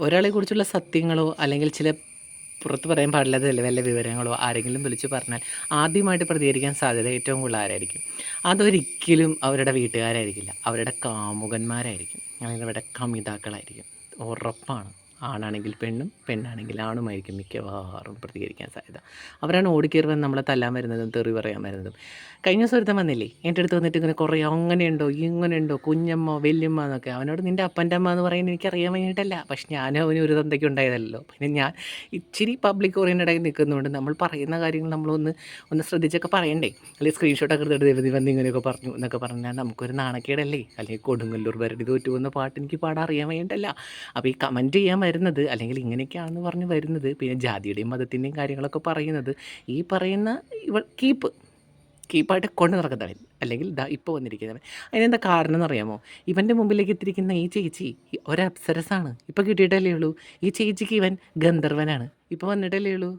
ഒരാളെക്കുറിച്ചുള്ള സത്യങ്ങളോ അല്ലെങ്കിൽ ചില പുറത്ത് പറയാൻ പാടില്ലാത്ത വല്ല വിവരങ്ങളോ ആരെങ്കിലും വിളിച്ച് പറഞ്ഞാൽ ആദ്യമായിട്ട് പ്രതികരിക്കാൻ സാധ്യത ഏറ്റവും കൂടുതൽ ആരായിരിക്കും? അതൊരിക്കലും അവരുടെ വീട്ടുകാരായിരിക്കില്ല. അവരുടെ കാമുകന്മാരായിരിക്കും. അല്ലെങ്കിൽ അവരുടെ കമിതാക്കളായിരിക്കും. ഉറപ്പാണ്. ആണാണെങ്കിൽ പെണ്ണും, പെണ്ണാണെങ്കിൽ ആണുമായിരിക്കും മിക്കവാറും പ്രതികരിക്കാൻ സാധ്യത. അവരാണ് ഓടിക്കേറി വന്ന് നമ്മളെ തല്ലാൻ വരുന്നതും തെറി പറയാൻ വരുന്നതും. കഴിഞ്ഞ ദിവസം ഒരുത്തൻ വന്നില്ലേ, എൻ്റെ അടുത്ത് വന്നിട്ട് ഇങ്ങനെ കുറേ അങ്ങനെയുണ്ടോ ഇങ്ങനെയുണ്ടോ കുഞ്ഞമ്മ വല്യമ്മ എന്നൊക്കെ. അവനോട് നിൻ്റെ അപ്പൻ്റെ അമ്മ എന്ന് പറയുന്നത് എനിക്കറിയാൻ വേണ്ടിയിട്ടല്ല. പക്ഷെ ഞാനും അവനും ഒരു തന്തയ്ക്ക് ഉണ്ടായതല്ലല്ലോ. പിന്നെ ഞാൻ ഇച്ചിരി പബ്ലിക് ഓറിയൻറ്റഡ് ആയി നിൽക്കുന്നതുകൊണ്ട് നമ്മൾ പറയുന്ന കാര്യങ്ങൾ ഒന്ന് ശ്രദ്ധിച്ചൊക്കെ പറയണ്ടേ. അല്ലെങ്കിൽ സ്ക്രീൻഷോട്ടൊക്കെ എടുത്തിട്ട് ദേവതി വന്ന് ഇങ്ങനെയൊക്കെ പറഞ്ഞു എന്നൊക്കെ പറഞ്ഞാൽ നമുക്കൊരു നാണക്കേടല്ലേ. അല്ലെങ്കിൽ കൊടുങ്ങല്ലൂർ ഭരണി തോറ്റു പോകുന്ന പാട്ട് എനിക്ക് പാടാൻ അറിയാൻ വേണ്ടിയിട്ടല്ല. അപ്പോൾ ഈ കമൻറ്റ് ചെയ്യാൻ വരുന്നത് അല്ലെങ്കിൽ ഇങ്ങനെയൊക്കെയാണെന്ന് പറഞ്ഞ് വരുന്നത്, പിന്നെ ജാതിയുടെയും മതത്തിൻ്റെയും കാര്യങ്ങളൊക്കെ പറയുന്നത് ഈ പറയുന്ന കീപ്പായിട്ട് കൊണ്ട് നടക്കുന്നവൻ, അല്ലെങ്കിൽ ദാ ഇപ്പോൾ വന്നിരിക്കുന്നവൻ. അതിനെന്താ കാരണം എന്നറിയാമോ? ഇവൻ്റെ മുമ്പിലേക്ക് എത്തിയിരിക്കുന്ന ഈ ചേച്ചി ഒരപ്സരസാണ്. ഇപ്പോൾ കിട്ടിയിട്ടല്ലേ ഉള്ളൂ. ഈ ചേച്ചിക്ക് ഇവൻ ഗന്ധർവനാണ്. ഇപ്പോൾ വന്നിട്ടല്ലേ ഉള്ളൂ.